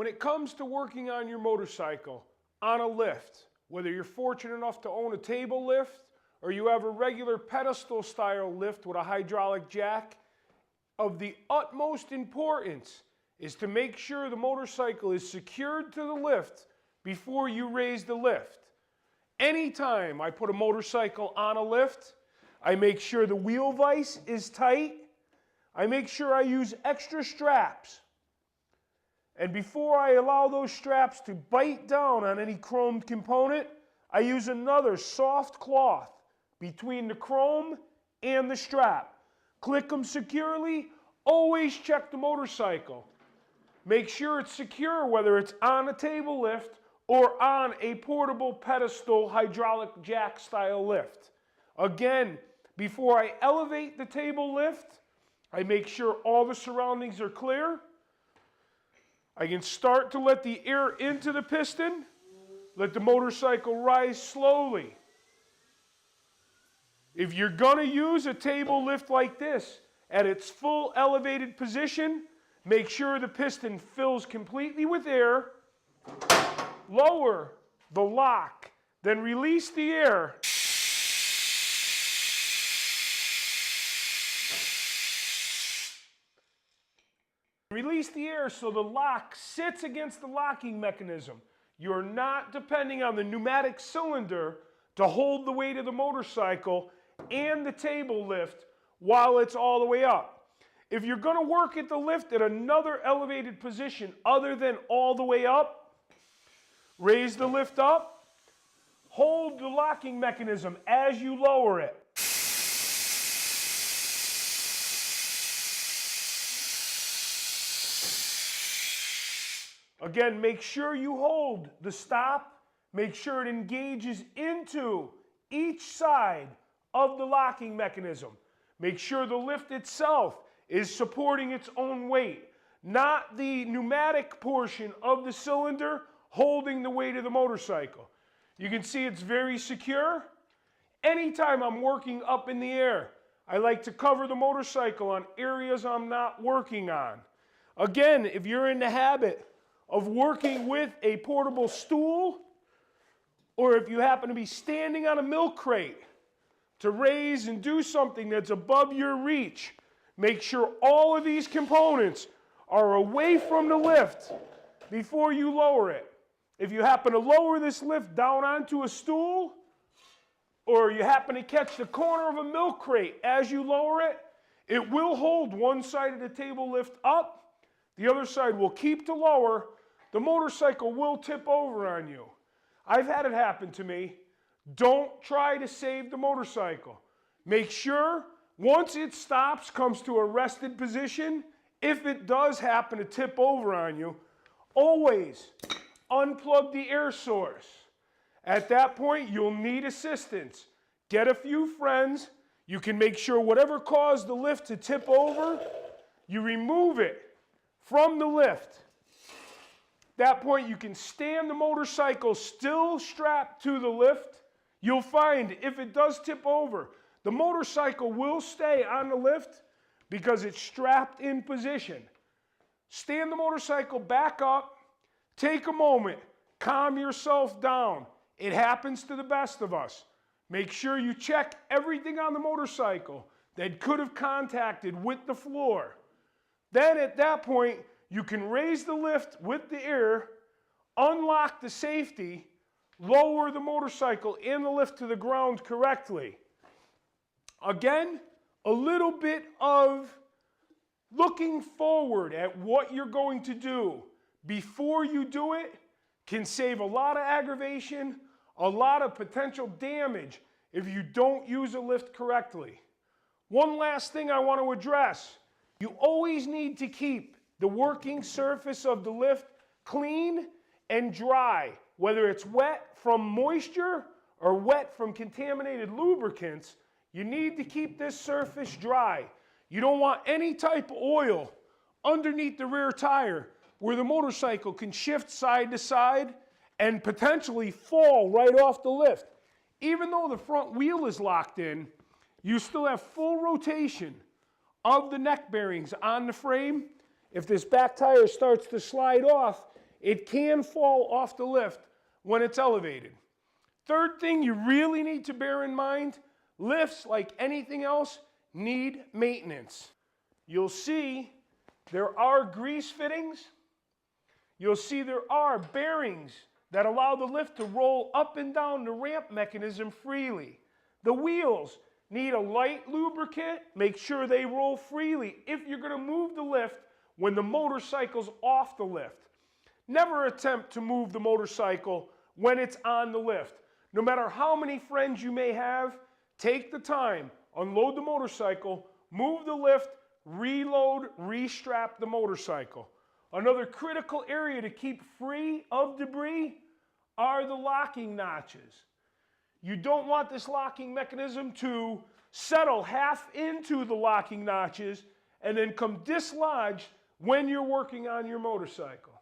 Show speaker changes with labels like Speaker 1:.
Speaker 1: When it comes to working on your motorcycle on a lift, whether you're fortunate enough to own a table lift or you have a regular pedestal style lift with a hydraulic jack, of the utmost importance is to make sure the motorcycle is secured to the lift before you raise the lift. Anytime I put a motorcycle on a lift, I make sure the wheel vise is tight. I make sure I use extra straps. And before I allow those straps to bite down on any chromed component, I use another soft cloth between the chrome and the strap. Click them securely. Always check the motorcycle. Make sure it's secure, whether it's on a table lift or on a portable pedestal hydraulic jack style lift. Again, before I elevate the table lift, I make sure all the surroundings are clear. I can start to let the air into the piston. Let the motorcycle rise slowly. If you're going to use a table lift like this at its full elevated position, make sure the piston fills completely with air. Lower the lock, then release the air. Release the air so the lock sits against the locking mechanism. You're not depending on the pneumatic cylinder to hold the weight of the motorcycle and the table lift while it's all the way up. If you're going to work at the lift at another elevated position other than all the way up, raise the lift up, hold the locking mechanism as you lower it. Again, make sure you hold the stop. Make sure it engages into each side of the locking mechanism. Make sure the lift itself is supporting its own weight, not the pneumatic portion of the cylinder holding the weight of the motorcycle. You can see it's very secure. Anytime I'm working up in the air, I like to cover the motorcycle on areas I'm not working on. Again, if you're in the habit of working with a portable stool, or if you happen to be standing on a milk crate to raise and do something that's above your reach, make sure all of these components are away from the lift before you lower it. If you happen to lower this lift down onto a stool, or you happen to catch the corner of a milk crate as you lower it, it will hold one side of the table lift up, the other side will keep to lower, the motorcycle will tip over on you. I've had it happen to me. Don't try to save the motorcycle. Make sure once it stops, comes to a rested position, if it does happen to tip over on you, always unplug the air source. At that point, you'll need assistance. Get a few friends. You can make sure whatever caused the lift to tip over, you remove it from the lift. At that point, you can stand the motorcycle still strapped to the lift. You'll find if it does tip over, the motorcycle will stay on the lift because it's strapped in position. Stand the motorcycle back up, take a moment, calm yourself down. It happens to the best of us. Make sure you check everything on the motorcycle that could have contacted with the floor. Then at that point, you can raise the lift with the air, unlock the safety, lower the motorcycle and the lift to the ground correctly. Again, a little bit of looking forward at what you're going to do before you do it can save a lot of aggravation, a lot of potential damage if you don't use a lift correctly. One last thing I want to address. You always need to keep the working surface of the lift clean and dry, whether it's wet from moisture or wet from contaminated lubricants. You need to keep this surface dry. You don't want any type of oil underneath the rear tire where the motorcycle can shift side to side and potentially fall right off the lift. Even though the front wheel is locked in, you still have full rotation of the neck bearings on the frame. If this back tire starts to slide off, it can fall off the lift when it's elevated. Third thing you really need to bear in mind, lifts, like anything else, need maintenance. You'll see there are grease fittings. You'll see there are bearings that allow the lift to roll up and down the ramp mechanism freely. The wheels need a light lubricant. Make sure they roll freely if you're going to move the lift when the motorcycle's off the lift. Never attempt to move the motorcycle when it's on the lift. No matter how many friends you may have, take the time, unload the motorcycle, move the lift, reload, restrap the motorcycle. Another critical area to keep free of debris are the locking notches. You don't want this locking mechanism to settle half into the locking notches and then come dislodged when you're working on your motorcycle.